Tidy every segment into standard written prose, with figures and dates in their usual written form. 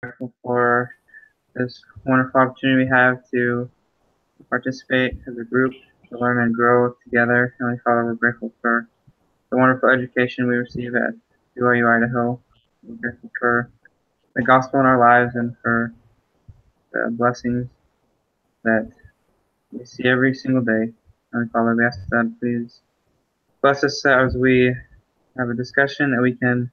grateful for this wonderful opportunity we have to participate as a group, to learn and grow together. Heavenly Father, we're grateful for the wonderful education we receive at BYU Idaho. We're grateful for the gospel in our lives and for the blessings that we see every single day. Heavenly Father, we ask that please bless us as we have a discussion, that we can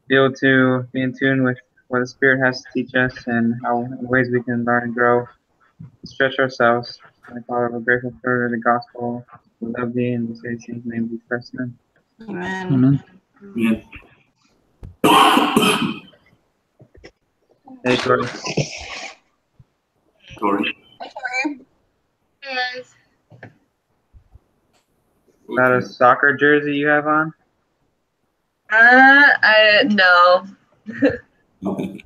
be able to be in tune with what the Spirit has to teach us and how in ways we can learn and grow, stretch ourselves. Heavenly Father, we're grateful for the gospel. We love thee and we say these things in the name of Jesus Christ. Amen. Amen. Hey, Tori. Tori. Hi, Tori. Yes. Is that a soccer jersey you have on? I no. Okay.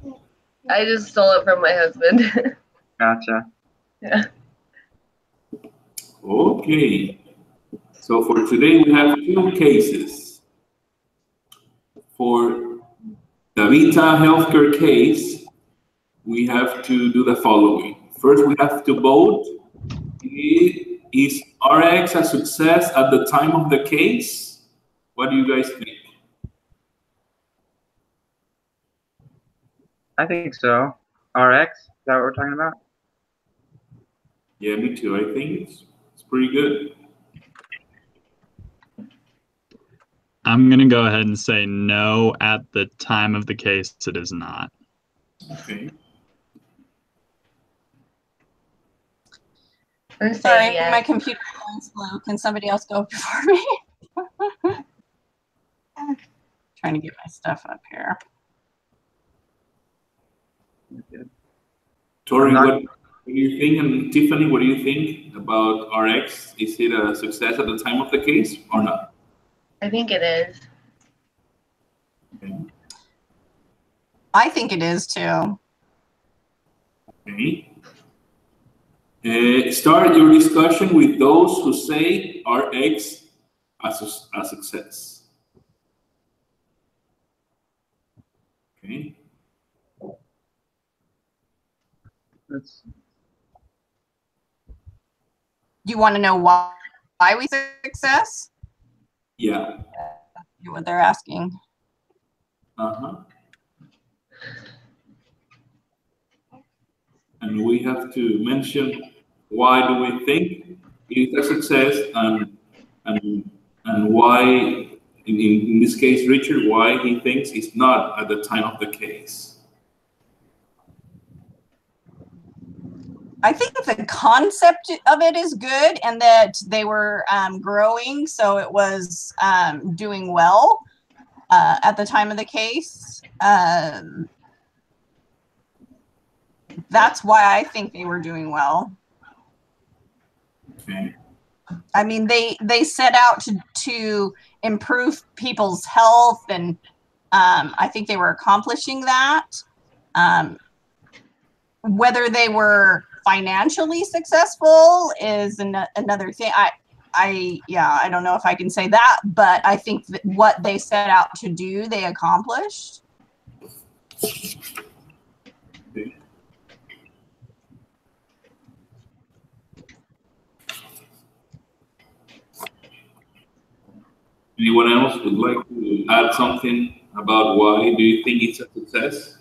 I just stole it from my husband. Gotcha. Yeah. Okay. So for today we have two cases. For the Vita healthcare case, we have to do the following. First, we have to vote. Is RX a success at the time of the case? What do you guys think? I think so. RX? Is that what we're talking about? Yeah, me too. I think it's pretty good. I'm going to go ahead and say no. At the time of the case, it is not. Okay. I'm Sorry, saying yes. my computer's going slow. Can somebody else go before me? Trying to get my stuff up here. Tori, what do you think? And Tiffany, what do you think about RX? Is it a success at the time of the case or not? I think it is. Okay. I think it is too. Okay. Start your discussion with those who say RX as a success. Okay. That's, Do you want to know why we say success? Yeah. What they're asking. Uh-huh. And we have to mention why do we think it's a success and why in this case Richard, why he thinks it's not at the time of the case. I think the concept of it is good and that they were growing, so it was doing well at the time of the case. That's why I think they were doing well. Okay. I mean, they set out to improve people's health, and I think they were accomplishing that. Whether they were financially successful is another thing. I don't know if I can say that, but I think that what they set out to do, they accomplished. Okay. Anyone else would like to add something about why do you think it's a success?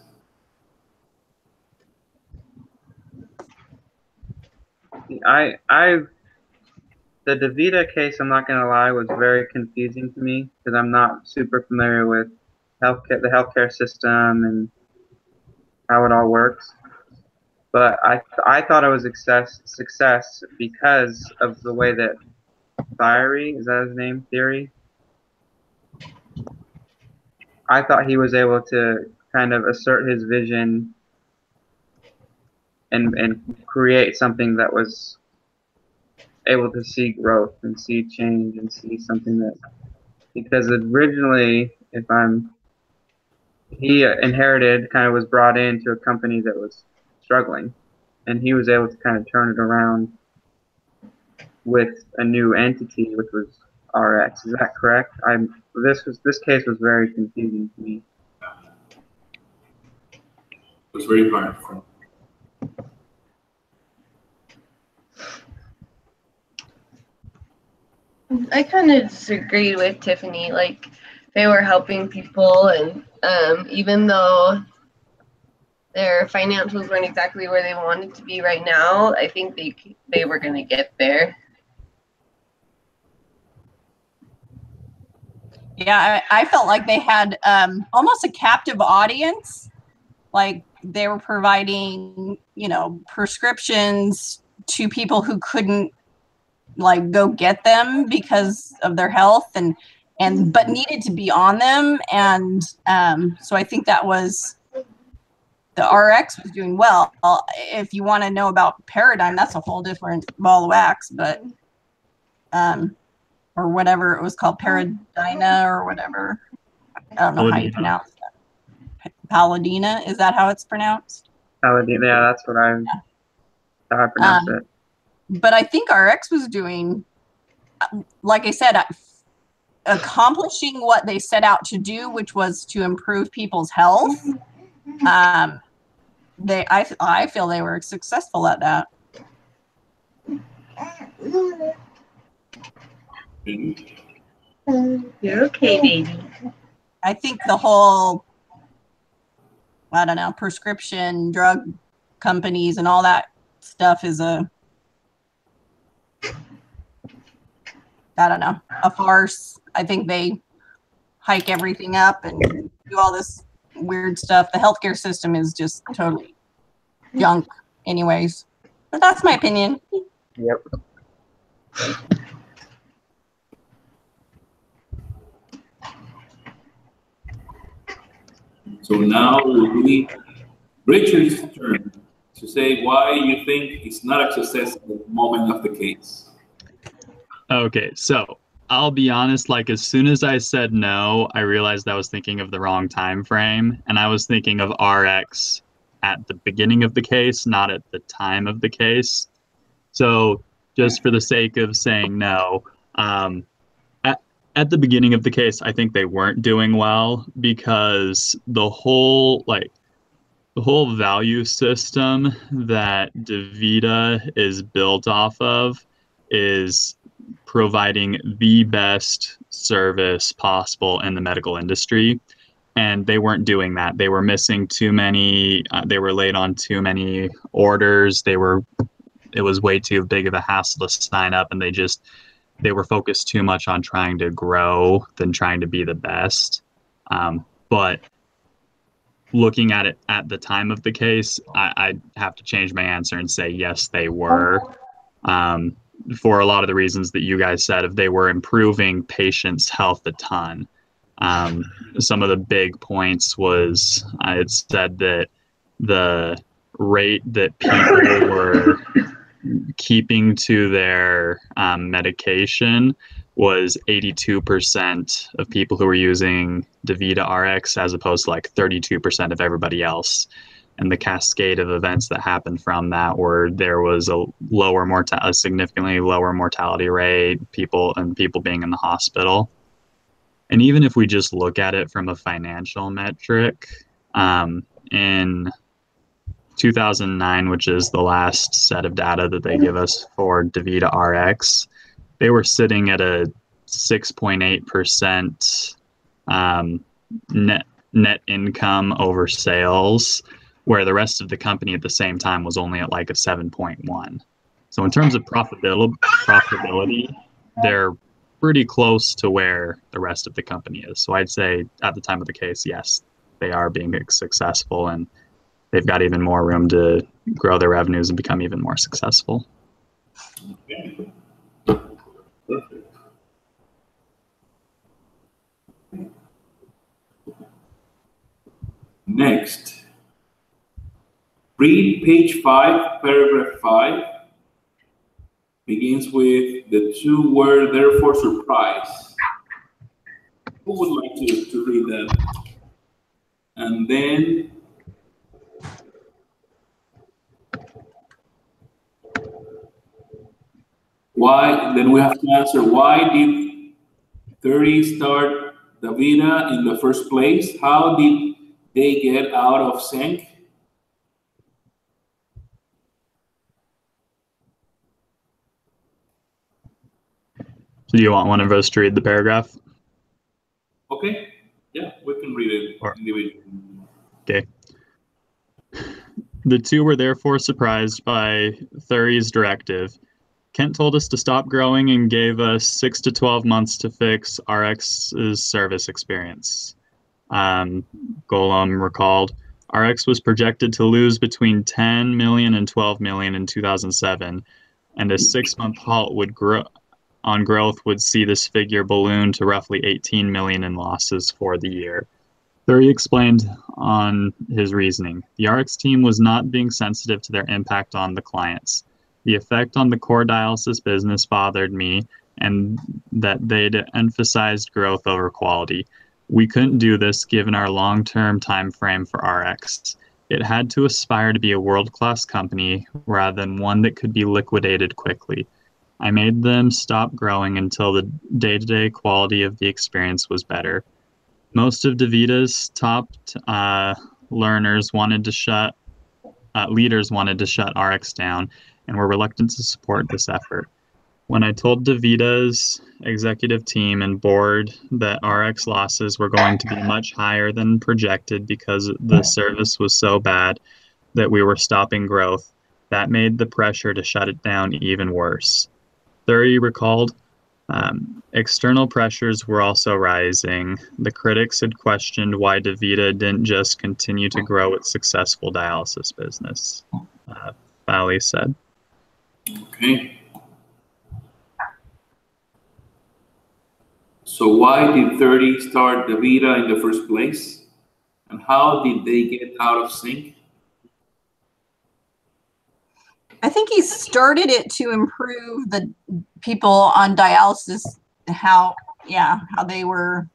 the DaVita case, I'm not gonna lie, was very confusing to me because I'm not super familiar with the healthcare system and how it all works. But I thought it was success because of the way that Theory, is that his name? Theory? I thought he was able to kind of assert his vision and create something that was able to see growth and see change and see something that, because originally, he inherited, kind of was brought into a company that was struggling, and he was able to kind of turn it around with a new entity, which was RX. Is that correct? This case was very confusing to me. It was very hard. I kind of disagreed with Tiffany. Like, they were helping people, and even though their financials weren't exactly where they wanted to be right now, I think they were going to get there. Yeah, I felt like they had almost a captive audience. Like they were providing, prescriptions to people who couldn't like go get them because of their health and but needed to be on them. And so I think that was the RX was doing well. If you want to know about Paradigm, that's a whole different ball of wax, but or whatever it was called, Paradina or whatever. I don't know how you pronounce that. Paladina, is that how it's pronounced? Paladin, yeah, that's what how I pronounce it. But I think RX was doing, like I said, accomplishing what they set out to do, which was to improve people's health. I feel they were successful at that. You're okay, baby. I think the whole, I don't know, prescription drug companies and all that stuff is a farce. I think they hike everything up and do all this weird stuff. The healthcare system is just totally junk anyways. But that's my opinion. Yep. So now it will be Richard's turn to say why you think it's not a success at the moment of the case. Okay, so I'll be honest, like as soon as I said no, I realized I was thinking of the wrong time frame, and I was thinking of RX at the beginning of the case, not at the time of the case. So just for the sake of saying no, at the beginning of the case, I think they weren't doing well because the whole value system that DaVita is built off of is providing the best service possible in the medical industry. And they weren't doing that. They were missing too many, they were late on too many orders. It was way too big of a hassle to sign up, and they were focused too much on trying to grow than trying to be the best. But looking at it at the time of the case, I have to change my answer and say yes, they were. For a lot of the reasons that you guys said, if they were improving patients' health a ton. Some of the big points was I had said that the rate that people were keeping to their medication was 82% of people who were using DaVita RX as opposed to like 32% of everybody else. And the cascade of events that happened from that were there was a significantly lower mortality rate, people being in the hospital. And even if we just look at it from a financial metric, in 2009, which is the last set of data that they give us for DaVita RX, they were sitting at a 6.8% net income over sales, where the rest of the company at the same time was only at like a 7.1. So in terms of profitability, they're pretty close to where the rest of the company is. So I'd say at the time of the case, yes, they are being successful, and they've got even more room to grow their revenues and become even more successful. Okay. Perfect. Next, read page 5, paragraph 5. Begins with the two were therefore surprised. Who would like to read that? And then why? Then we have to answer why did 30 start DaVita in the first place? How did they get out of sync? So do you want one of us to read the paragraph? Okay. Yeah, we can read it individually. Okay. The two were therefore surprised by Thury's directive. Kent told us to stop growing and gave us 6 to 12 months to fix RX's service experience. Golem recalled, RX was projected to lose between 10 million and 12 million in 2007, and a 6-month halt would on growth would see this figure balloon to roughly 18 million in losses for the year. Thury explained on his reasoning. The RX team was not being sensitive to their impact on the clients. The effect on the core dialysis business bothered me, and that they'd emphasized growth over quality. We couldn't do this given our long-term time frame for RX. It had to aspire to be a world-class company rather than one that could be liquidated quickly. I made them stop growing until the day-to-day quality of the experience was better. Most of DaVita's top leaders wanted to shut RX down and were reluctant to support this effort. When I told DaVita's executive team and board that RX losses were going to be much higher than projected because the service was so bad that we were stopping growth, that made the pressure to shut it down even worse. Thury recalled, external pressures were also rising. The critics had questioned why DaVita didn't just continue to grow its successful dialysis business. Fowley said. Okay. So why did 30 start DaVita in the first place? And how did they get out of sync? I think he started it to improve the people on dialysis, how they were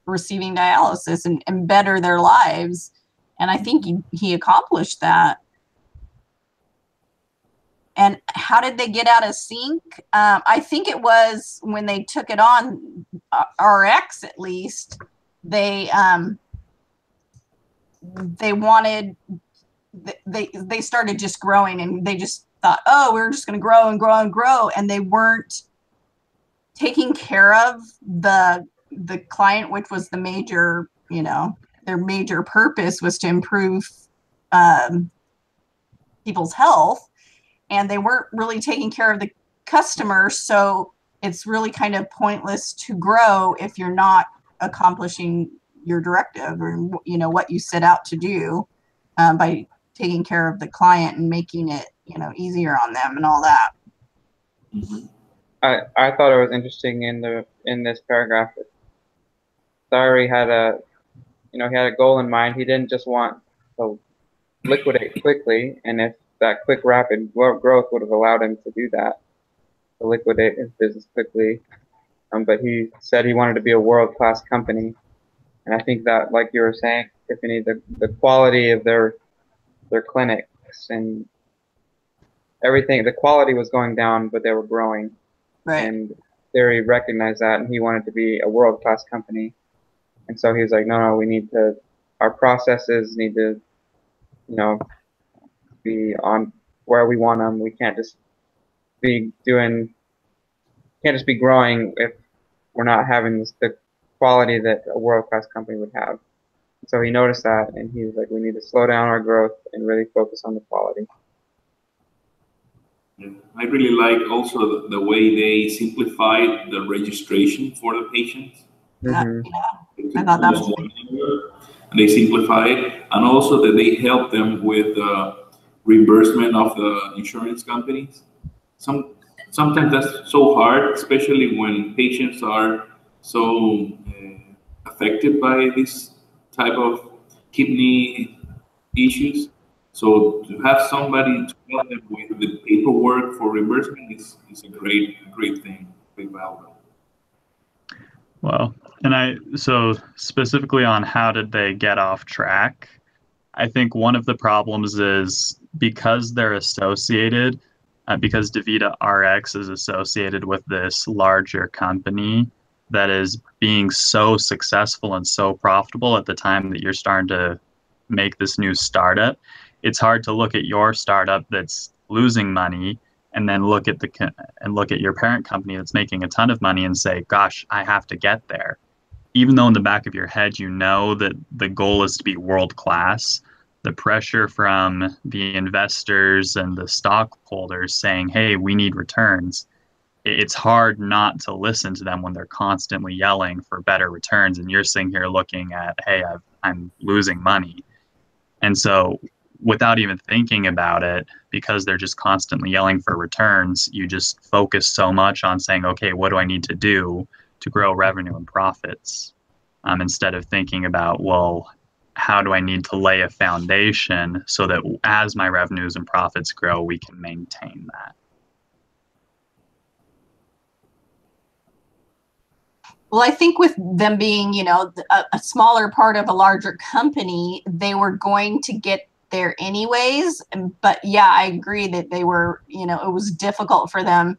receiving dialysis and better their lives. And I think he accomplished that. And how did they get out of sync? I think it was when they took it on, RX at least, they wanted, they started just growing, and they just thought, oh, we're just going to grow and grow and grow. And they weren't taking care of the client, which was the major, their major purpose was to improve people's health. And they weren't really taking care of the customer. So it's really kind of pointless to grow if you're not accomplishing your directive or, what you set out to do by taking care of the client and making it, easier on them and all that. Mm-hmm. I thought it was interesting in this paragraph. Thury had a goal in mind. He didn't just want to liquidate quickly, and if that quick, rapid growth would have allowed him to do that, to liquidate his business quickly. But he said he wanted to be a world-class company. And I think that, like you were saying, Tiffany, the quality of their clinics and everything, the quality was going down, but they were growing. Right. And Thury recognized that, and he wanted to be a world-class company. And so he was like, no, our processes need to, be on where we want them. We can't just be growing if we're not having the quality that a world-class company would have. So he noticed that, and he was like, we need to slow down our growth and really focus on the quality. Yeah. I really like also the way they simplified the registration for the patients. Mm-hmm. Yeah, I thought that was and they simplify it, and also that they help them with reimbursement of the insurance companies. Sometimes that's so hard, especially when patients are so affected by this type of kidney issues. So to have somebody to help them with the paperwork for reimbursement is a great thing, great value. Well, so specifically on how did they get off track, I think one of the problems is because they're associated, because DaVita RX is associated with this larger company that is being so successful and so profitable at the time that you're starting to make this new startup. It's hard to look at your startup that's losing money and then look at your parent company that's making a ton of money and say, gosh, I have to get there. Even though in the back of your head you know that the goal is to be world class, the pressure from the investors and the stockholders saying, hey, we need returns, it's hard not to listen to them when they're constantly yelling for better returns, and you're sitting here looking at, hey, I'm losing money. And so without even thinking about it, because they're just constantly yelling for returns, you just focus so much on saying, okay, what do I need to do to grow revenue and profits, instead of thinking about, well, how do I need to lay a foundation so that as my revenues and profits grow, we can maintain that. Well, I think with them being, a smaller part of a larger company, they were going to get there anyways. But yeah, I agree that they were, it was difficult for them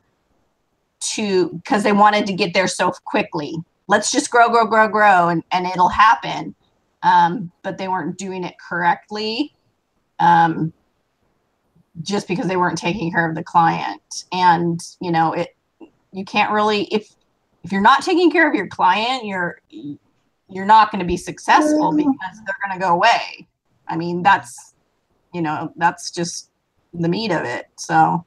because they wanted to get there so quickly. Let's just grow, and it'll happen. But they weren't doing it correctly, just because they weren't taking care of the client. And, you can't really, if you're not taking care of your client, you're not going to be successful, because they're going to go away. I mean, that's just the meat of it. So,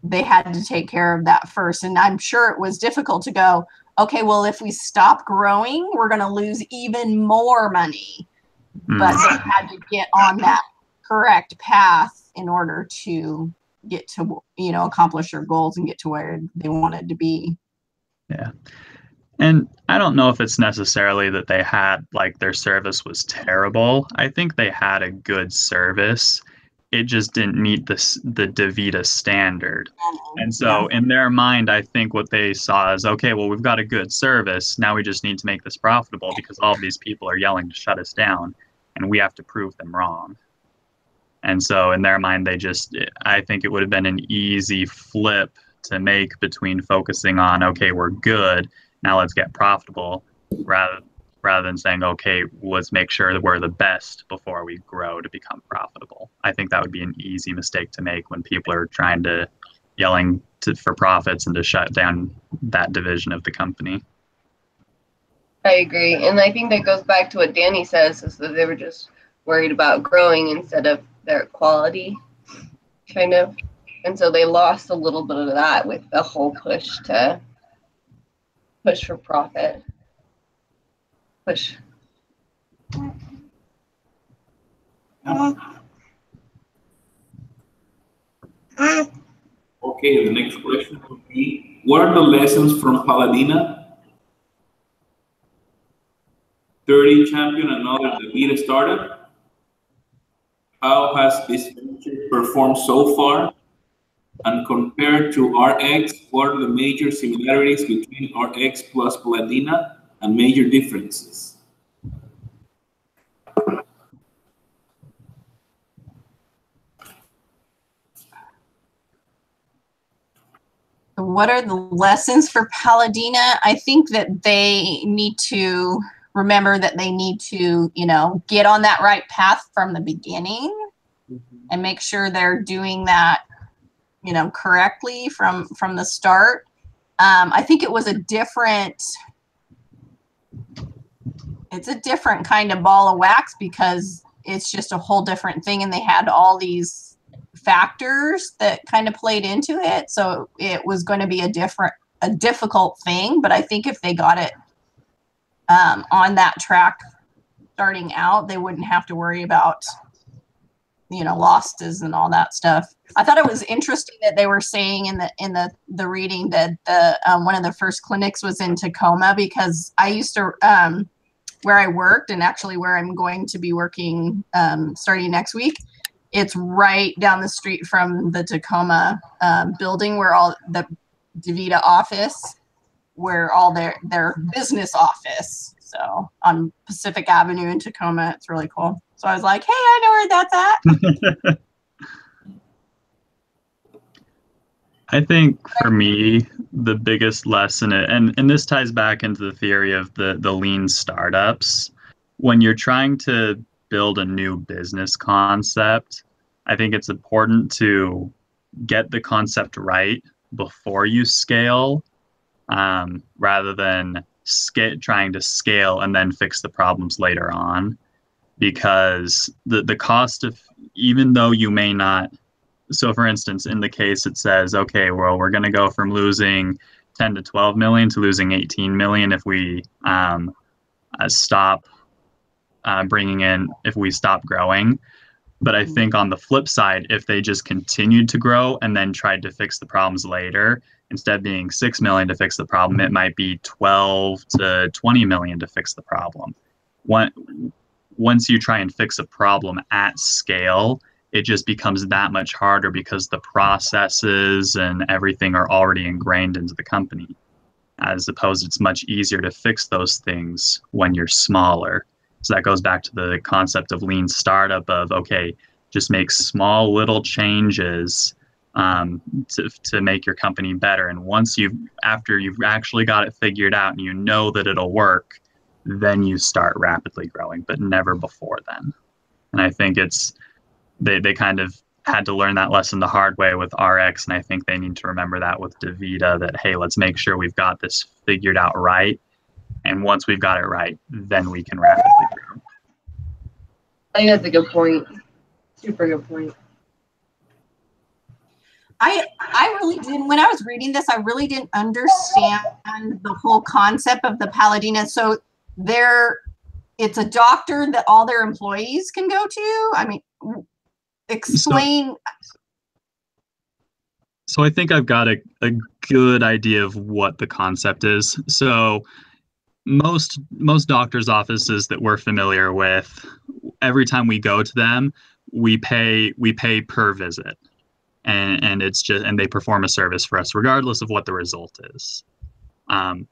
they had to take care of that first. And I'm sure it was difficult to go, okay, well, if we stop growing, we're going to lose even more money. But they had to get on that correct path in order to get to, accomplish their goals and get to where they wanted to be. Yeah. And I don't know if it's necessarily that they had, like, their service was terrible. I think they had a good service. It just didn't meet the DaVita standard. And so in their mind, I think what they saw is, okay, well, we've got a good service. Now we just need to make this profitable because all of these people are yelling to shut us down, and we have to prove them wrong. And so in their mind, I think it would have been an easy flip to make between focusing on, okay, we're good, now let's get profitable, rather than saying, okay, let's make sure that we're the best before we grow to become profitable. I think that would be an easy mistake to make when people are yelling for profits and to shut down that division of the company. I agree. And I think that goes back to what Danny says, is that they were just worried about growing instead of their quality, kind of. And so they lost a little bit of that with the whole push for profit. Push. Okay, the next question would be, what are the lessons from Paladina? 30 champion, another DaVita startup. How has this venture performed so far? And compared to RX, what are the major similarities between RX plus Paladina and major differences? What are the lessons for Paladina? I think that they need to remember that they need to, get on that right path from the beginning, and make sure they're doing that, correctly from the start. I think it was a different kind of ball of wax, because it's just a whole different thing, and they had all these factors that kind of played into it, so it was going to be a difficult thing. But I think if they got it on that track starting out, they wouldn't have to worry about losses and all that stuff. I thought it was interesting that they were saying in the reading that the one of the first clinics was in Tacoma, because I used to where I worked, and actually where I'm going to be working starting next week, it's right down the street from the Tacoma building, where all the DaVita office, where all their business office. So on Pacific Avenue in Tacoma, it's really cool. So I was like, hey, I know where that's at. I think for me, the biggest lesson, and this ties back into the theory of the lean startups, when you're trying to build a new business concept, I think it's important to get the concept right before you scale, rather than trying to scale and then fix the problems later on. Because the cost of, even though you may not, so for instance, in the case it says, okay, well, we're going to go from losing 10 to 12 million to losing 18 million if we stop bringing in, if we stop growing. But I think on the flip side, if they just continued to grow and then tried to fix the problems later, instead of being 6 million to fix the problem, it might be 12 to 20 million to fix the problem. Once you try and fix a problem at scale, it just becomes that much harder because the processes and everything are already ingrained into the company. As opposed, it's much easier to fix those things when you're smaller. So that goes back to the concept of lean startup of, okay, just make small little changes to make your company better. And after you've actually got it figured out and you know that it'll work, then you start rapidly growing, but never before then. And I think they kind of had to learn that lesson the hard way with RX, and I think they need to remember that with DaVita, that, hey, let's make sure we've got this figured out right. And once we've got it right, then we can rapidly grow. I think that's a good point. Super good point. I really didn't, when I was reading this, I really didn't understand the whole concept of the Paladina. So it's a doctor that all their employees can go to? I mean, explain. So I think I've got a good idea of what the concept is. So most doctors' offices that we're familiar with, every time we go to them, we pay per visit. And it's just, and they perform a service for us regardless of what the result is.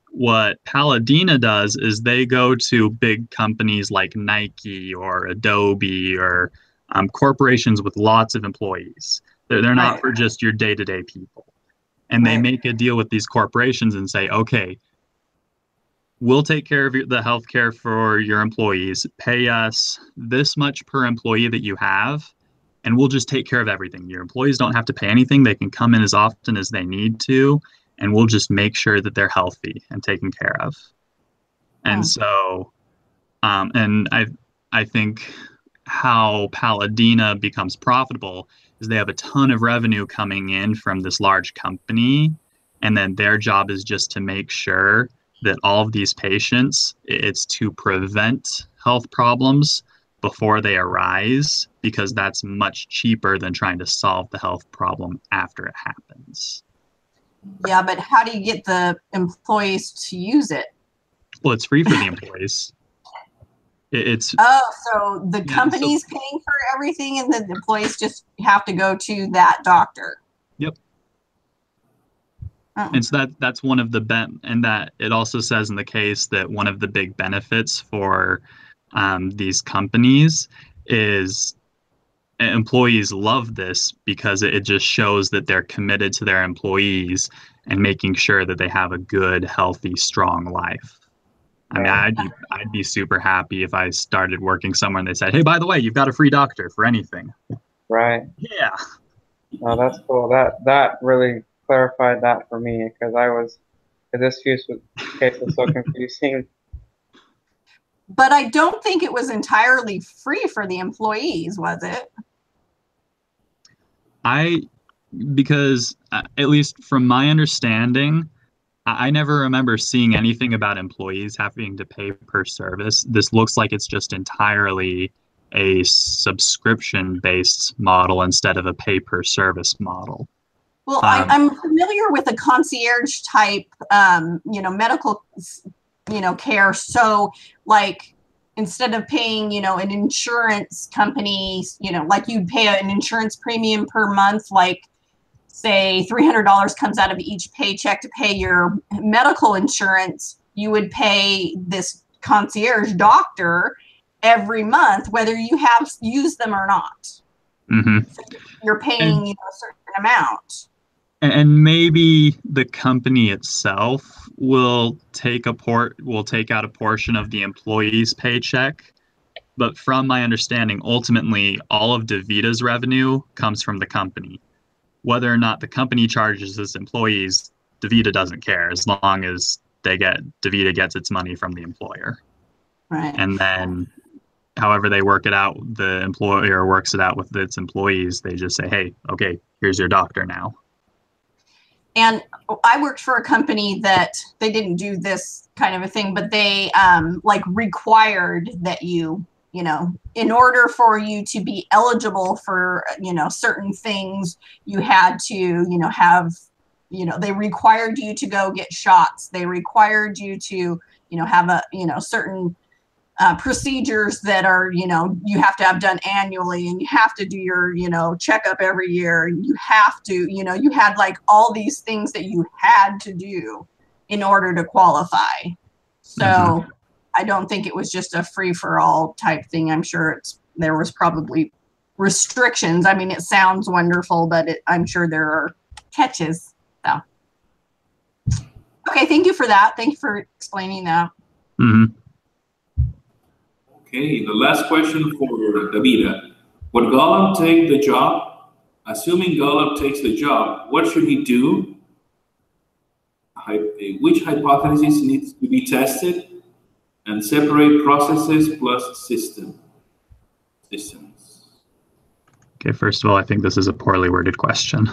What Paladina does is they go to big companies like Nike or Adobe or corporations with lots of employees. They're not for just your day-to-day people. And they make a deal with these corporations and say, okay, we'll take care of the healthcare for your employees. Pay us this much per employee that you have, and we'll just take care of everything. Your employees don't have to pay anything. They can come in as often as they need to, and we'll just make sure that they're healthy and taken care of. And so, and I think how Paladina becomes profitable is they have a ton of revenue coming in from this large company, and then their job is just to make sure that all of these patients, it's to prevent health problems before they arise, because that's much cheaper than trying to solve the health problem after it happens. Yeah, but how do you get the employees to use it? Well, it's free for the employees. So the company's paying for everything, and the employees just have to go to that doctor. Yep. And so that's one of the and that it also says in the case that one of the big benefits for these companies is employees love this because it just shows that they're committed to their employees and making sure that they have a good, healthy, strong life. I mean, I'd be super happy if I started working somewhere and they said, hey, by the way, you've got a free doctor for anything. Right. Yeah. Oh, that's cool. That really clarified that for me, because this case was so confusing. But I don't think it was entirely free for the employees, was it? Because at least from my understanding, I never remember seeing anything about employees having to pay per service. This looks like it's just entirely a subscription-based model instead of a pay-per-service model. Well, I'm familiar with a concierge type, medical, care. So, like, instead of paying, an insurance company, like you'd pay an insurance premium per month, like, say $300 comes out of each paycheck to pay your medical insurance, you would pay this concierge doctor every month, whether you have used them or not. Mm-hmm. So you're paying a certain amount. And maybe the company itself will take out a portion of the employee's paycheck. But from my understanding, ultimately, all of DaVita's revenue comes from the company. whether or not the company charges its employees, DaVita doesn't care as long as DaVita gets its money from the employer. Right. And then however they work it out, the employer works it out with its employees. They just say, hey, okay, here's your doctor now. And I worked for a company that they didn't do this kind of a thing, but they like required that you know, in order for you to be eligible for, you know, certain things, you had to, you know, have, you know, they required you to go get shots. They required you to, you know, have a, you know, certain procedures that are, you know, you have to have done annually, and you have to do your, you know, checkup every year. And you have to, you know, you had like all these things that you had to do in order to qualify. So I don't think it was just a free for all type thing. I'm sure there was probably restrictions. I mean, it sounds wonderful, but I'm sure there are catches. So, okay, thank you for that. Thank you for explaining that. Okay, the last question for DaVita. Would Gollum take the job? Assuming Gollum takes the job, what should he do? Which hypothesis needs to be tested? And separate processes plus systems. Okay, first of all, I think this is a poorly worded question.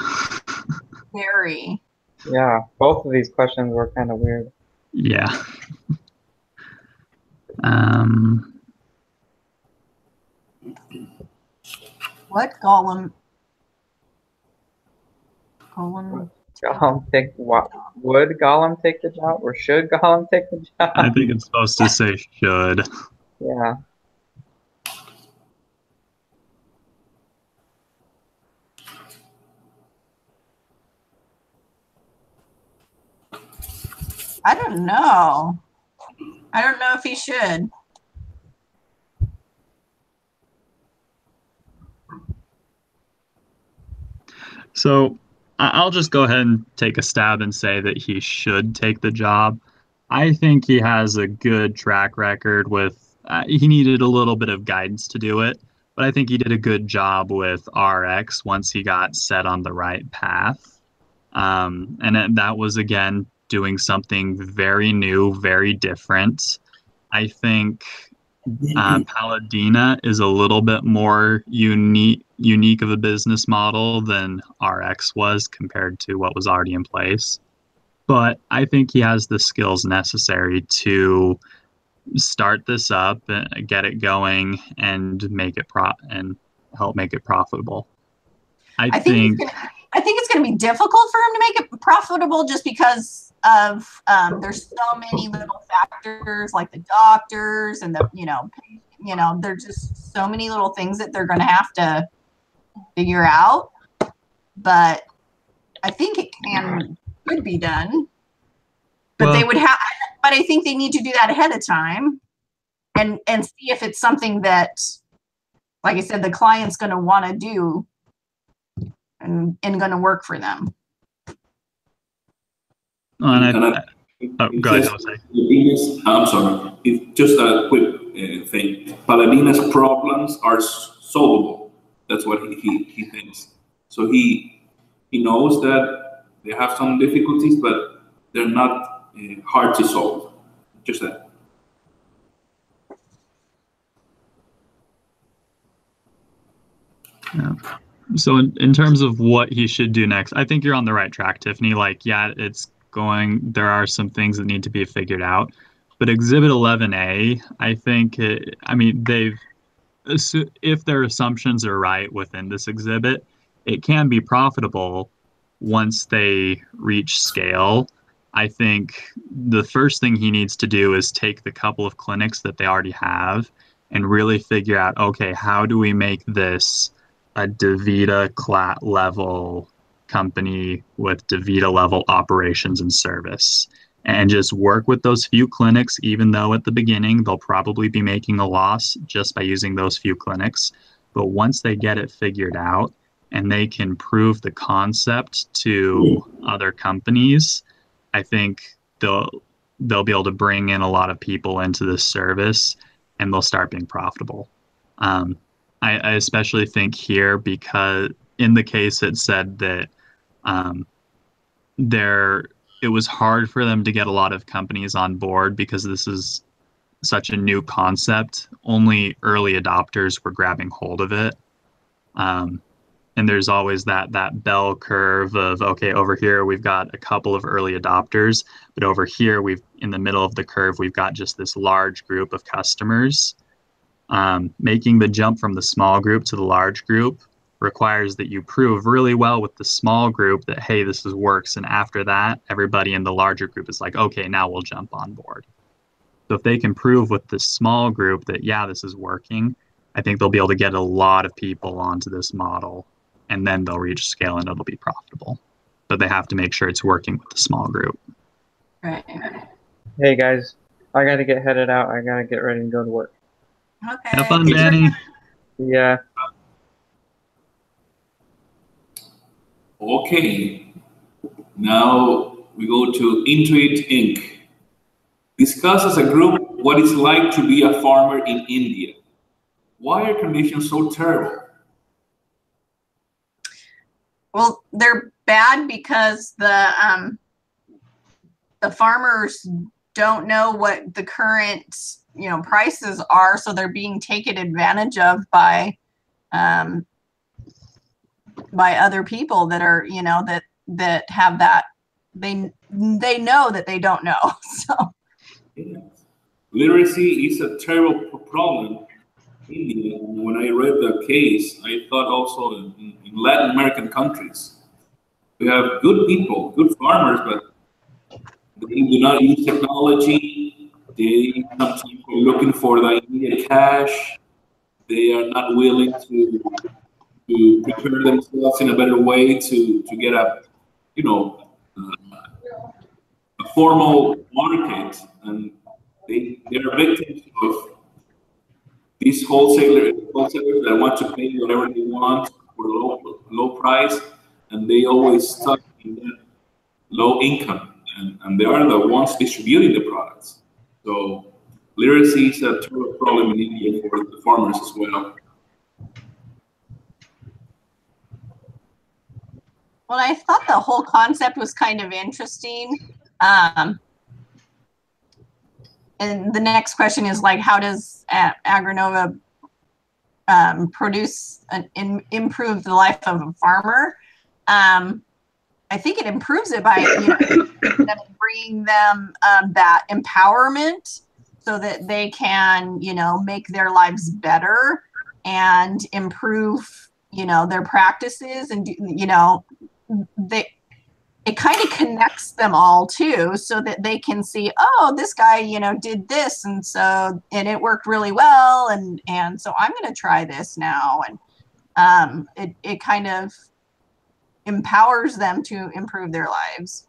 Very. Yeah, both of these questions were kind of weird. Yeah. What Gollum? Gollum take what? Would Gollum take the job, or should Gollum take the job? I think it's supposed to say should. Yeah. I don't know. I don't know if he should. So I'll just go ahead and take a stab and say that he should take the job. I think he has a good track record with, he needed a little bit of guidance to do it, but I think he did a good job with RX once he got set on the right path. And that was, again, doing something very new, very different. I think Paladina is a little bit more unique of a business model than RX was compared to what was already in place. But I think he has the skills necessary to start this up, get it going, and make it and help make it profitable. I think it's going to be difficult for him to make it profitable just because of there's so many little factors like the doctors and the you know there's just so many little things that they're going to have to figure out. But I think it could be done. But they would have. But I think they need to do that ahead of time, and see if it's something that, like I said, the client's going to want to do, and going to work for them. Go ahead, Jose. I'm sorry. It's just a quick thing. Paladina's problems are solvable. That's what he thinks. So he knows that they have some difficulties, but they're not hard to solve. Just that. Yeah. So in terms of what he should do next, I think you're on the right track, Tiffany. Like, yeah, there are some things that need to be figured out. But Exhibit 11A, I think, if their assumptions are right within this exhibit, it can be profitable once they reach scale. I think the first thing he needs to do is take the couple of clinics that they already have and really figure out, okay, how do we make this a DaVita level company with DaVita level operations and service, and just work with those few clinics, even though at the beginning they'll probably be making a loss just by using those few clinics. But once they get it figured out and they can prove the concept to other companies, I think they'll be able to bring in a lot of people into this service and they'll start being profitable. I especially think here because in the case it said that It was hard for them to get a lot of companies on board because this is such a new concept. Only early adopters were grabbing hold of it. And there's always that bell curve of, okay, over here we've got a couple of early adopters, but over here in the middle of the curve we've got just this large group of customers. Making the jump from the small group to the large group requires that you prove really well with the small group that, hey, this works, and after that everybody in the larger group is like, okay, now we'll jump on board. So if they can prove with the small group that, yeah, this is working, I think they'll be able to get a lot of people onto this model, and then they'll reach scale and it'll be profitable. But they have to make sure it's working with the small group. Right. Hey guys, I gotta get headed out. I gotta get ready and go to work. Okay. Have fun, Danny. Yeah. Okay. Now we go to Intuit Inc. Discuss as a group what it's like to be a farmer in India. Why are conditions so terrible? Well, they're bad because the farmers don't know what the current prices are, so they're being taken advantage of by other people that are that have that they know that they don't know. So Yeah. Literacy is a terrible problem in India. When I read the case, I thought also in Latin American countries, we have good people, good farmers, but they do not use technology. They sometimes are looking for the immediate cash. They are not willing to prepare themselves in a better way to get a formal market, and they are victims of these wholesalers that want to pay whatever they want for low price, and they always stuck in that low income, and they are the ones distributing the products. So literacy is a terrible problem in India for the farmers as well. well, I thought the whole concept was kind of interesting. And the next question is like, how does Agronova produce improve the life of a farmer? I think it improves it by bringing them that empowerment so that they can make their lives better and improve their practices, and it kind of connects them all too, so that they can see, oh, this guy did this, and it worked really well, and so I'm going to try this now, and it kind of empowers them to improve their lives.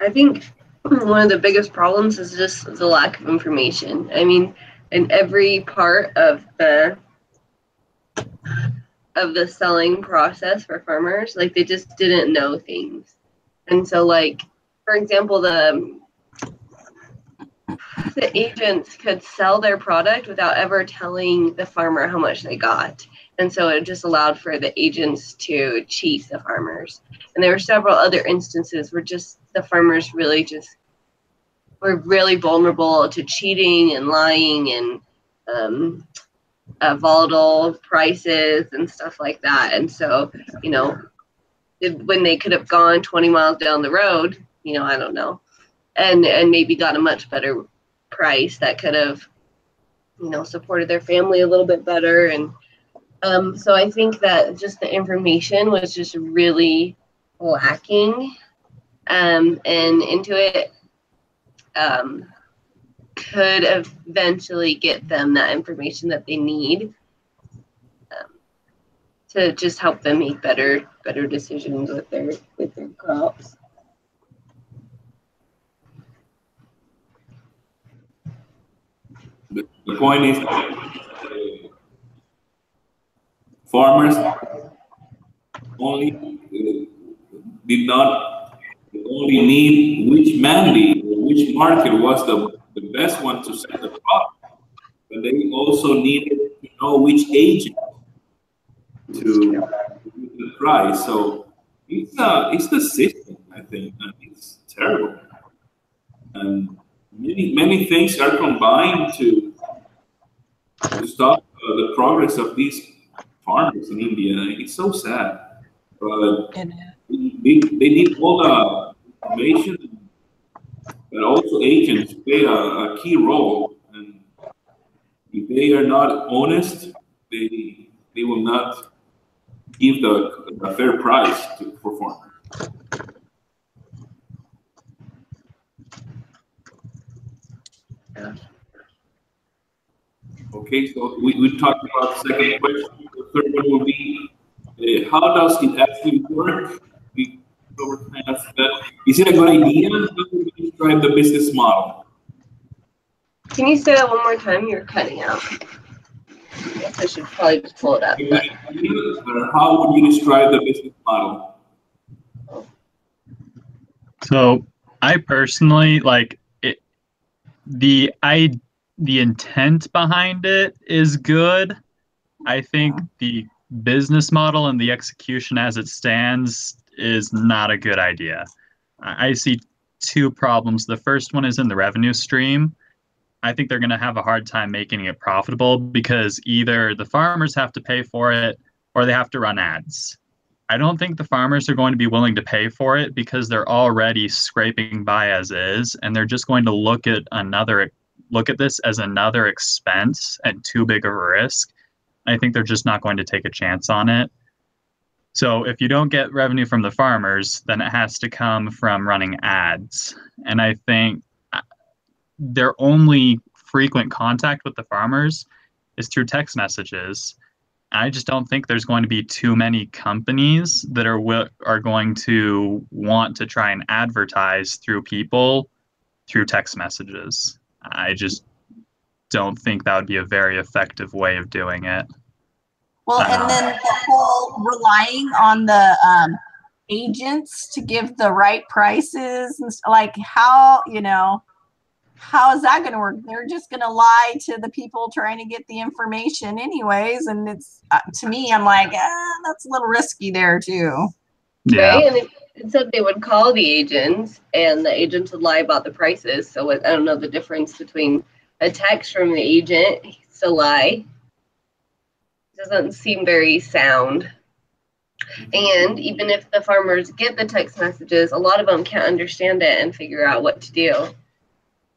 I think one of the biggest problems is just the lack of information. I mean, in every part of the selling process for farmers, like they just didn't know things. And so, like, for example, the agents could sell their product without ever telling the farmer how much they got. And so it just allowed for the agents to cheat the farmers. And there were several other instances where just the farmers really just were really vulnerable to cheating and lying and volatile prices and stuff like that. And so, when they could have gone 20 miles down the road, I don't know, and maybe got a much better price that could have, supported their family a little bit better. And so I think that just the information was just really lacking, and Intuit could eventually get them that information that they need to just help them make better decisions with their crops. The point is that farmers only need which mandate or which market was the best one to sell the product, but they also needed to know which agent to the price. So it's the system, I think, and it's terrible. And many things are combined to stop the progress of these farmers in India. It's so sad, but they need all the information, but also agents play a key role. And if they are not honest, they will not give the fair price for farmers. Okay, so we talked about the second question. The third one will be, how does it actually work? We covered kind of that. Is it a good idea? How do we describe the business model? Can you say that one more time? You're cutting out. I guess I should probably just pull it up. But... Or how would you describe the business model? So I personally like it. The intent behind it is good. I think the business model and the execution as it stands is not a good idea. I see two problems. The first one is in the revenue stream. I think they're going to have a hard time making it profitable because either the farmers have to pay for it or they have to run ads. I don't think the farmers are going to be willing to pay for it because they're already scraping by as is, and they're just going to look at this as another expense and too big of a risk. I think they're just not going to take a chance on it. So if you don't get revenue from the farmers, then it has to come from running ads. And I think their only frequent contact with the farmers is through text messages. I just don't think there's going to be too many companies that are going to want to try and advertise through people through text messages. I just don't think that would be a very effective way of doing it. Well, and then the whole relying on the agents to give the right prices and like how is that going to work? They're just going to lie to the people trying to get the information anyways. And it's to me, I'm like, that's a little risky there too. Yeah. Right? And it said they would call the agents and the agents would lie about the prices. So I don't know the difference between a text from the agent, it's a lie. It doesn't seem very sound. And even if the farmers get the text messages, a lot of them can't understand it and figure out what to do.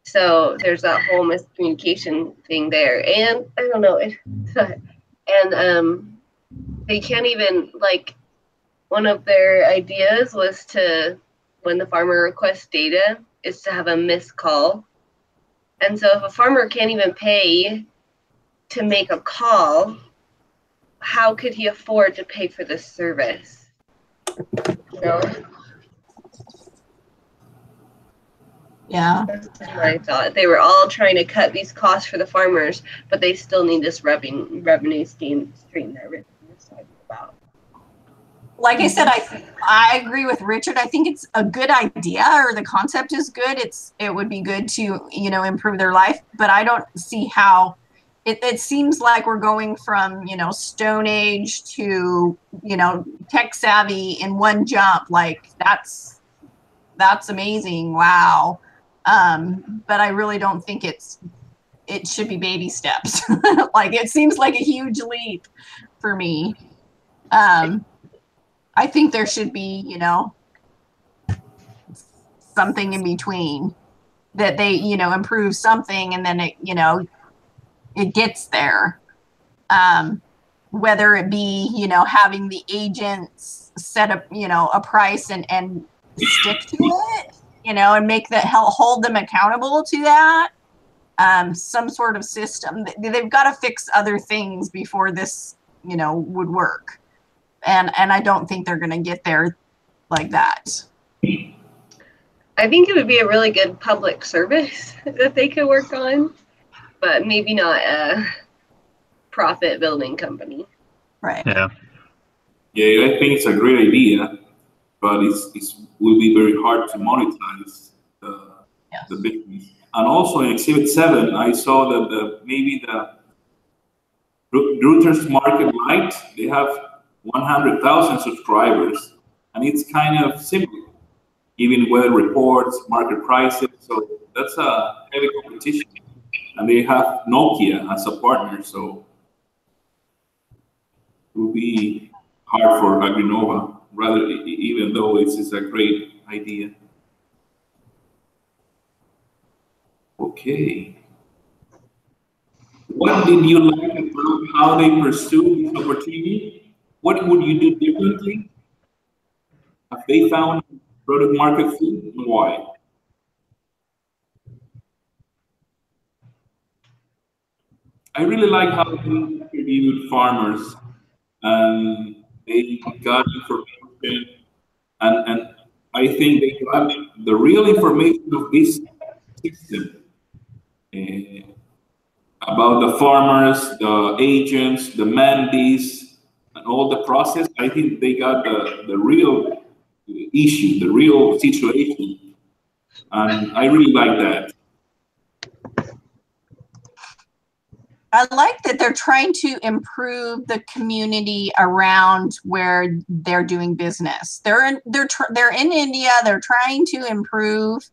So there's that whole miscommunication thing there. And I don't know. And they can't even, like, one of their ideas was to, when the farmer requests data, is to have a missed call. And so if a farmer can't even pay to make a call, how could he afford to pay for this service? You know? Yeah. That's my thought. They were all trying to cut these costs for the farmers, but they still need this revenue stream that Richard was talking about. Like I said, I agree with Richard. I think it's a good idea, or the concept is good. It would be good to, improve their life, but I don't see how it seems like we're going from, Stone Age to, tech savvy in one jump. Like that's amazing. Wow. But I really don't think it should be baby steps. Like it seems like a huge leap for me. I think there should be, something in between that they, improve something and then it gets there. Whether it be, having the agents set up, a price and stick to it, and make that hold them accountable to that. Some sort of system. They've got to fix other things before this, would work. And I don't think they're going to get there like that. I think it would be a really good public service that they could work on, but maybe not a profit building company. Right. Yeah. Yeah, I think it's a great idea, but it will be very hard to monetize the business. And also in Exhibit 7, I saw that maybe the Reuters Market Light, they have 100,000 subscribers, and it's kind of simple, giving weather reports, market prices. So that's a heavy competition, and they have Nokia as a partner. So it will be hard for Agrinova, rather, even though it's a great idea. Okay. What did you like about how they pursue this opportunity? What would you do differently? Have they found product market fit, and why? I really like how they interviewed farmers and they got information, and I think they got the real information of this system about the farmers, the agents, the mandies, and all the process. I think they got the real issue, the real situation, and I really like that. I like that they're trying to improve the community around where they're doing business. They're in India. They're trying to improve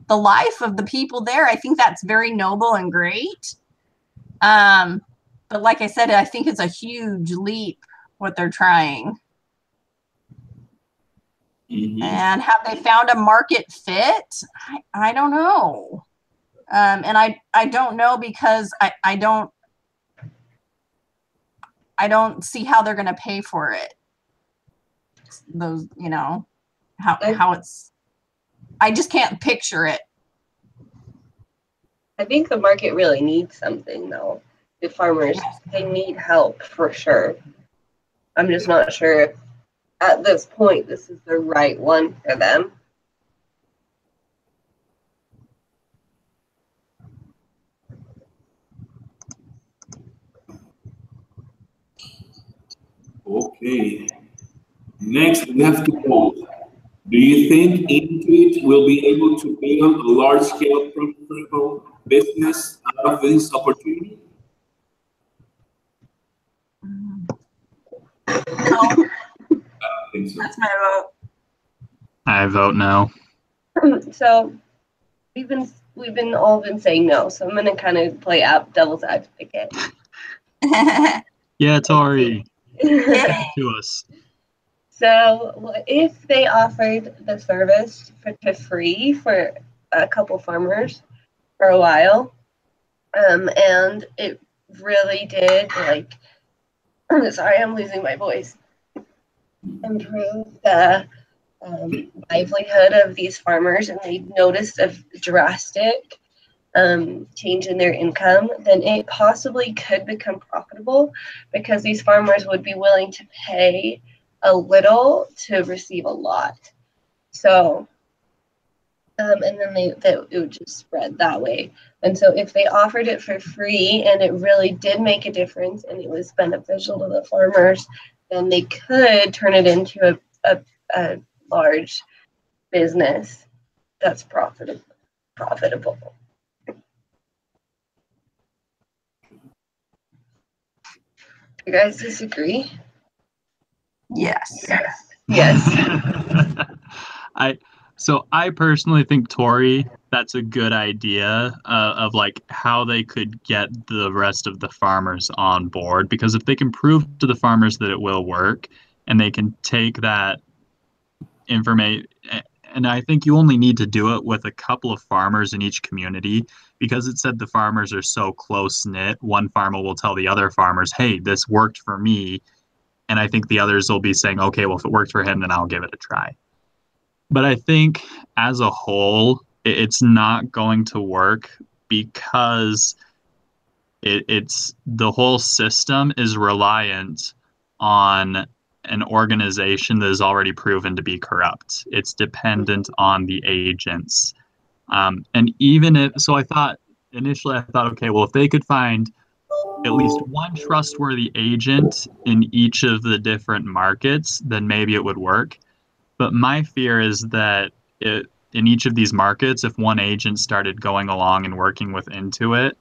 the life of the people there. I think that's very noble and great. But like I said, I think it's a huge leap what they're trying. Mm-hmm. And have they found a market fit? I don't know. And I don't know because I don't see how they're going to pay for it. Those, you know, how it's, I just can't picture it. I think the market really needs something though. The farmers, they need help for sure. I'm just not sure if at this point this is the right one for them. Okay. Next, we have to vote. Do you think Intuit will be able to build a large-scale profitable business out of this opportunity? No. I don't think so. That's my vote. I vote no. So we've been all saying no. So I'm gonna kind of play out devil's advocate. Yeah, Tori. To us. So if they offered the service for free for a couple farmers for a while, and it really did sorry, I'm losing my voice, improve the livelihood of these farmers, and they noticed a drastic change in their income, then it possibly could become profitable because these farmers would be willing to pay a little to receive a lot. So, and then it would just spread that way. And so if they offered it for free and it really did make a difference and it was beneficial to the farmers, then they could turn it into a large business that's profitable. You guys disagree? Yes. Yes. I personally think, Tori, that's a good idea of like how they could get the rest of the farmers on board, because if they can prove to the farmers that it will work and they can take that information, and I think you only need to do it with a couple of farmers in each community, because it said the farmers are so close knit. One farmer will tell the other farmers, hey, this worked for me. And I think the others will be saying, okay, well, if it worked for him, then I'll give it a try. But I think as a whole, it's not going to work because it's the whole system is reliant on an organization that is already proven to be corrupt. It's dependent on the agents. And even if, so initially I thought, okay, well, if they could find at least one trustworthy agent in each of the different markets, then maybe it would work. But my fear is that in each of these markets, if one agent started going along and working with Intuit,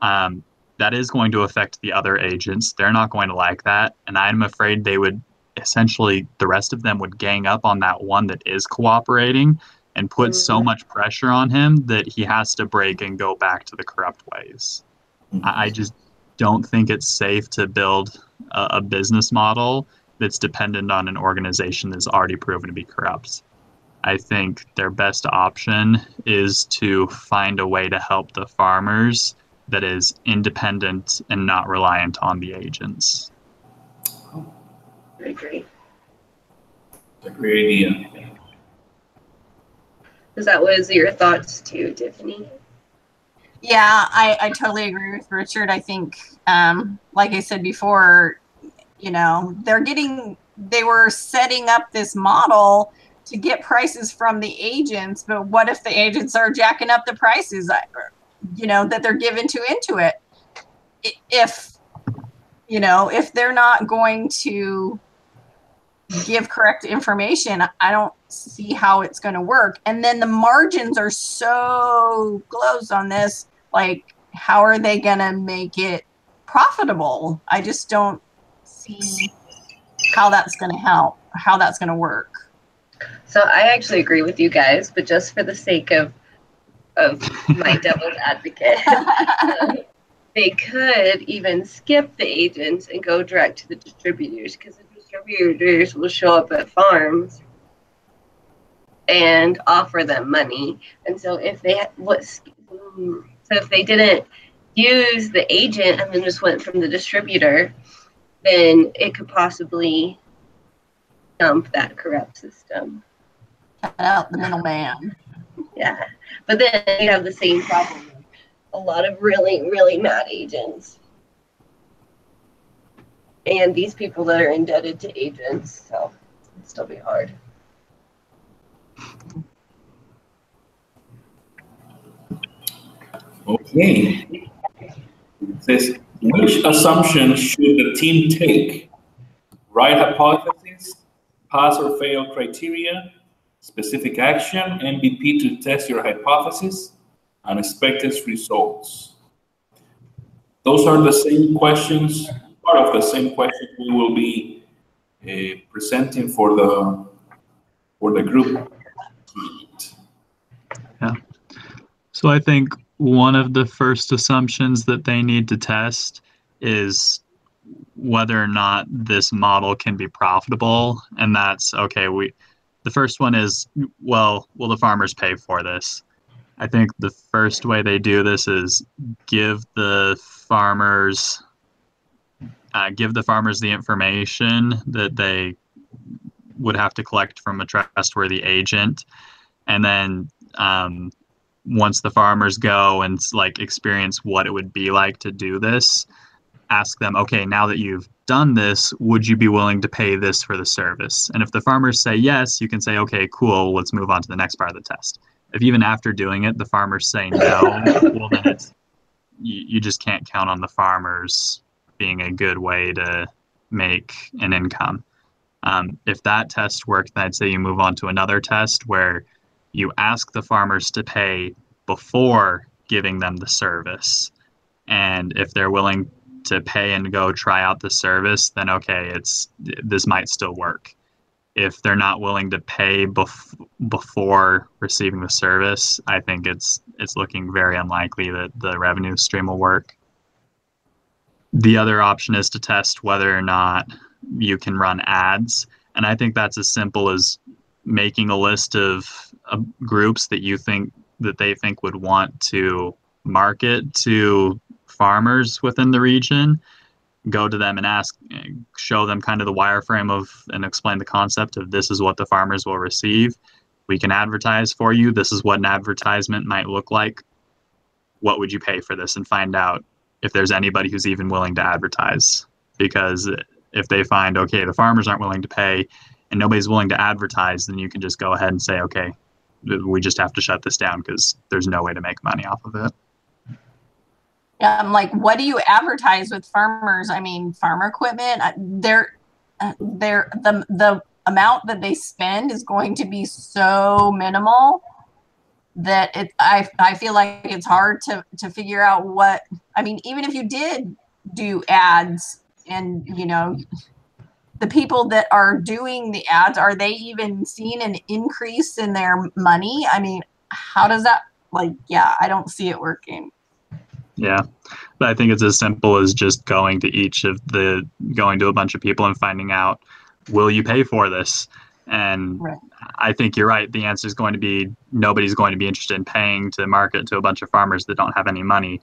that is going to affect the other agents. They're not going to like that. And I'm afraid they would essentially the rest of them would gang up on that one that is cooperating and put so much pressure on him that he has to break and go back to the corrupt ways. I just don't think it's safe to build a business model that's dependent on an organization that's already proven to be corrupt. I think their best option is to find a way to help the farmers that is independent and not reliant on the agents. I agree. It's a great idea. Because that was your thoughts too, Tiffany. Yeah, I totally agree with Richard. I think, like I said before, you know, they were setting up this model to get prices from the agents, but what if the agents are jacking up the prices, you know, that they're given to into it? If, you know, if they're not going to give correct information, I don't see how it's going to work. And then the margins are so close on this. Like, how are they going to make it profitable? I just don't see how that's going to help, how that's going to work. So I actually agree with you guys, but just for the sake of my devil's advocate, they could even skip the agents and go direct to the distributors, because the distributors will show up at farms and offer them money. And so if they didn't use the agent and then just went from the distributor, then it could possibly dump that corrupt system. Cut out the middleman. Yeah, but then you have the same problem. A lot of really, really mad agents. And these people that are indebted to agents, so it'll still be hard. Okay. It says, which assumptions should the team take? Right hypothesis, pass or fail criteria, specific action, MVP to test your hypothesis, unexpected results. Those are the same questions, part of the same questions we will be presenting for the group. Yeah. So I think one of the first assumptions that they need to test is whether or not this model can be profitable. And that's, okay, the first one is, well, will the farmers pay for this? I think the first way they do this is give the farmers the information that they would have to collect from a trustworthy agent, and then once the farmers go and like experience what it would be like to do this, ask them, okay, now that you've done this, would you be willing to pay this for the service? And if the farmers say yes, you can say, okay, cool, let's move on to the next part of the test. If even after doing it, the farmers say no, well, then you just can't count on the farmers being a good way to make an income. If that test worked, then I'd say you move on to another test where you ask the farmers to pay before giving them the service. And if they're willing to pay and go try out the service, then okay, this might still work. If they're not willing to pay before receiving the service, I think it's looking very unlikely that the revenue stream will work. The other option is to test whether or not you can run ads. And I think that's as simple as making a list of groups that they think would want to market to farmers within the region. Go to them and show them kind of the wireframe and explain the concept of this is what the farmers will receive. We can advertise for you. This is what an advertisement might look like. What would you pay for this? And find out if there's anybody who's even willing to advertise. Because if they find, okay, the farmers aren't willing to pay and nobody's willing to advertise, then you can just go ahead and say, okay, we just have to shut this down because there's no way to make money off of it. Like, what do you advertise with farmers? I mean, farmer equipment, the amount that they spend is going to be so minimal that I feel like it's hard to figure out what, I mean, even if you did do ads and, you know, the people that are doing the ads, are they even seeing an increase in their money? I mean, how does that, like, yeah, I don't see it working. Yeah, but I think it's as simple as just going to a bunch of people and finding out, will you pay for this? And Right. I think you're right. The answer is going to be nobody's going to be interested in paying to market to a bunch of farmers that don't have any money.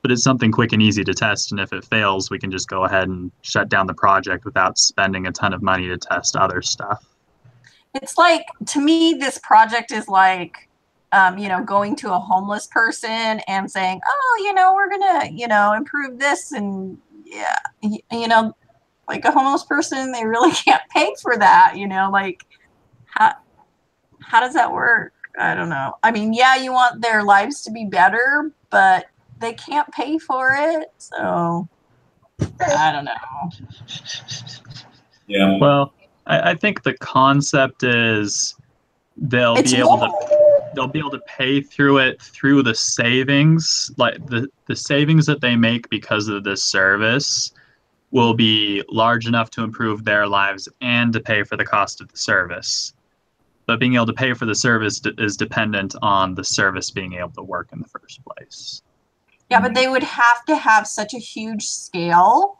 But it's something quick and easy to test, and if it fails, we can just go ahead and shut down the project without spending a ton of money to test other stuff. It's like, to me, this project is like, going to a homeless person and saying, oh, we're going to, improve this. And yeah, like a homeless person, they really can't pay for that, like how does that work? I don't know. I mean, yeah, you want their lives to be better, but they can't pay for it. So I don't know. Yeah. Well, I think the concept is they'll It's be able more. to pay through it through the savings, like the savings that they make because of this service will be large enough to improve their lives and to pay for the cost of the service. But being able to pay for the service is dependent on the service being able to work in the first place. Yeah, but they would have to have such a huge scale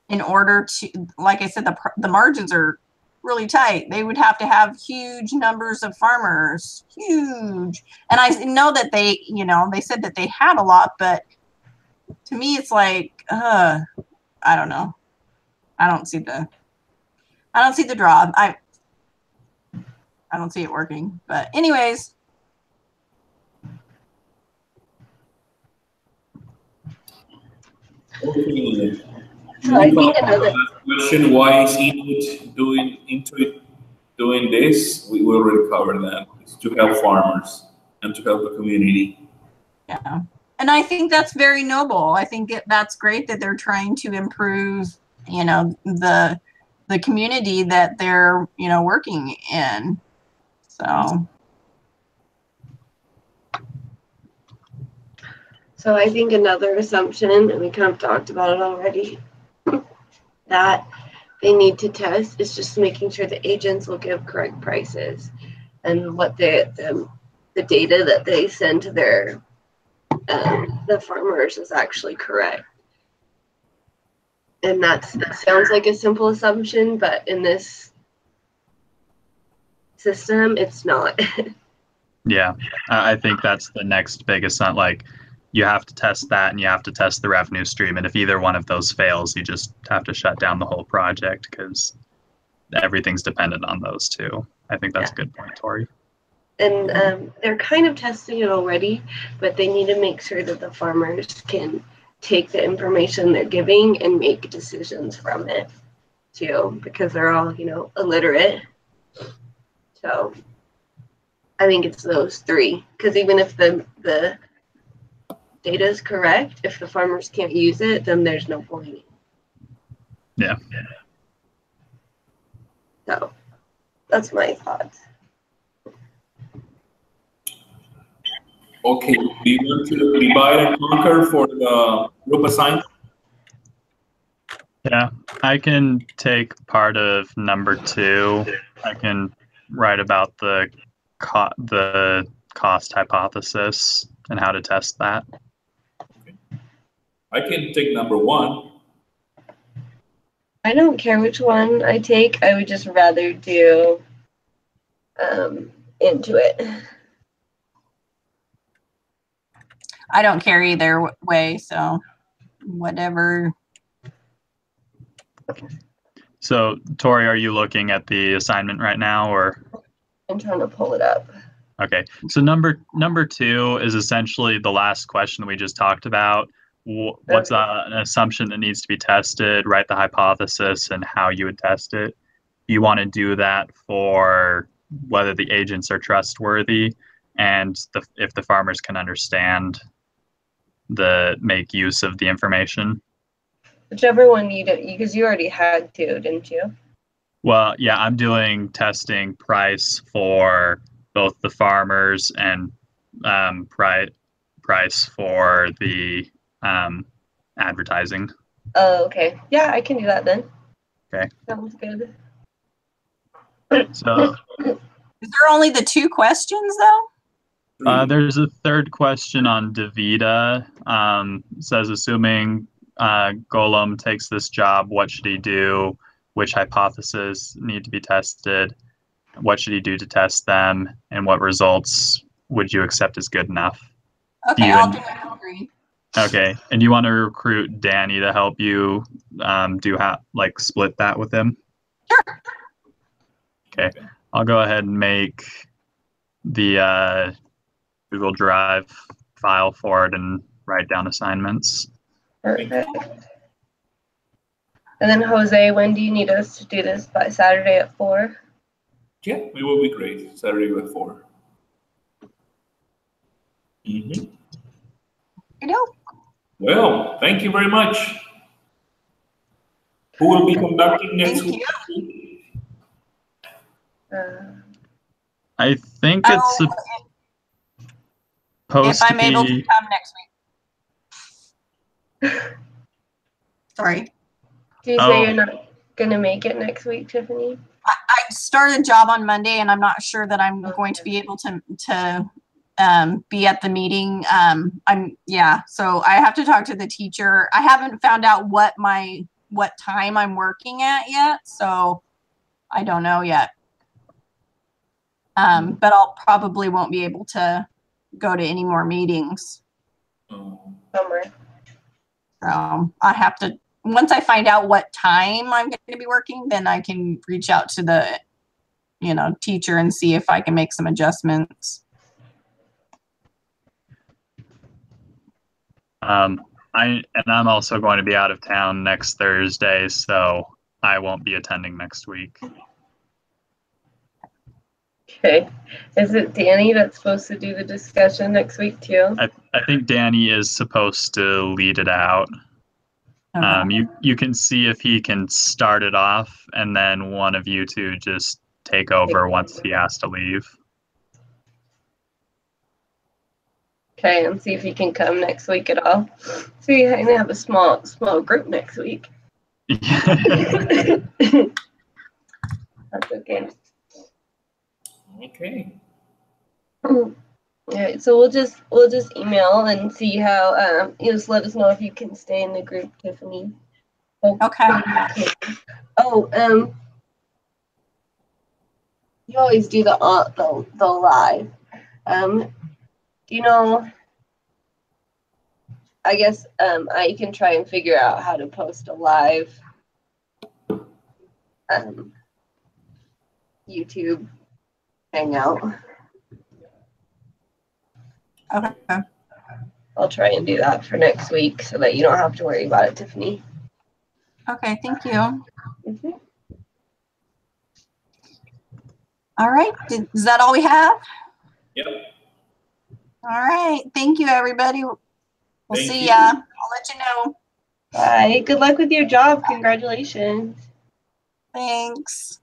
in order to, like I said, the margins are really tight. They would have to have huge numbers of farmers, huge. And I know that they said that they had a lot, but to me, it's like, I don't know. I don't see the draw. I don't see it working. But anyways. Okay. So I think another Question: why is Intuit doing this? We already covered that. It's to help farmers and to help the community. Yeah. And I think that's very noble. I think that's great that they're trying to improve, the community that they're, working in. So I think another assumption, and we kind of talked about it already, that they need to test is just making sure the agents will give correct prices and what the data that they send to their the farmers is actually correct. And that sounds like a simple assumption, but in this system, it's not. Yeah, I think that's the next biggest one. Like, you have to test that and you have to test the revenue stream. And if either one of those fails, you just have to shut down the whole project because everything's dependent on those two. I think that's a good point, Tori. And they're kind of testing it already, but they need to make sure that the farmers can take the information they're giving and make decisions from it too, because they're all, illiterate. So I think it's those three, because even if the data is correct, if the farmers can't use it, then there's no point. Yeah. So that's my thoughts. Okay, do you want to divide and conquer for the group assignment? Yeah, I can take part of number 2. I can write about the cost hypothesis and how to test that. Okay. I can take number 1. I don't care which one I take. I would just rather do Intuit. I don't care either way, so whatever. So, Tori, are you looking at the assignment right now, or? I'm trying to pull it up. Okay, so number 2 is essentially the last question we just talked about. What's an assumption that needs to be tested, write the hypothesis, and how you would test it. You want to do that for whether the agents are trustworthy and if the farmers can understand make use of the information. Whichever one you do, because you already had 2, didn't you? Well, yeah, I'm doing testing price for both the farmers and price for the advertising. Oh, okay. Yeah, I can do that then. Sounds good. So Is there only the 2 questions though? there's a third question on Davida. Says, assuming Golem takes this job, what should he do? Which hypotheses need to be tested? What should he do to test them? And what results would you accept as good enough? Okay, you I'll and- do number 3. Okay. And you want to recruit Danny to help you split that with him? Sure. Okay. I'll go ahead and make the Google Drive file for it and write down assignments. Perfect. And then Jose, when do you need us to do this? By Saturday at 4? Yeah, it will be great. Saturday at 4. Mm-hmm. You know? Well, thank you very much. Who will be conducting next Thank week? I think it's supposed If I'm to able to be. come next week. Sorry. Do you say you're not gonna make it next week, Tiffany? I started a job on Monday and I'm not sure that I'm going to be able to be at the meeting. So I have to talk to the teacher. I haven't found out what time I'm working at yet, so I don't know yet. But I'll probably won't be able to go to any more meetings. Summer. So I have to, once I find out what time I'm going to be working, then I can reach out to the, teacher and see if I can make some adjustments. I'm also going to be out of town next Thursday, so I won't be attending next week. Okay. Is it Danny that's supposed to do the discussion next week too? I think Danny is supposed to lead it out. Okay. You can see if he can start it off, and then one of you two just take over once he has to leave. Okay, and see if he can come next week at all. So you kind of have a small group next week. That's okay. Okay. All right, so we'll just email and see how just let us know if you can stay in the group, Tiffany. Okay. Oh, you always do the live. Do you know? I guess I can try and figure out how to post a live YouTube hangout. Okay. I'll try and do that for next week so that you don't have to worry about it, Tiffany. Okay, thank you. Mm-hmm. All right, is that all we have? Yep. All right, thank you, everybody. We'll Thank see you. ya. I'll let you know. Bye. Good luck with your job. Congratulations. Thanks.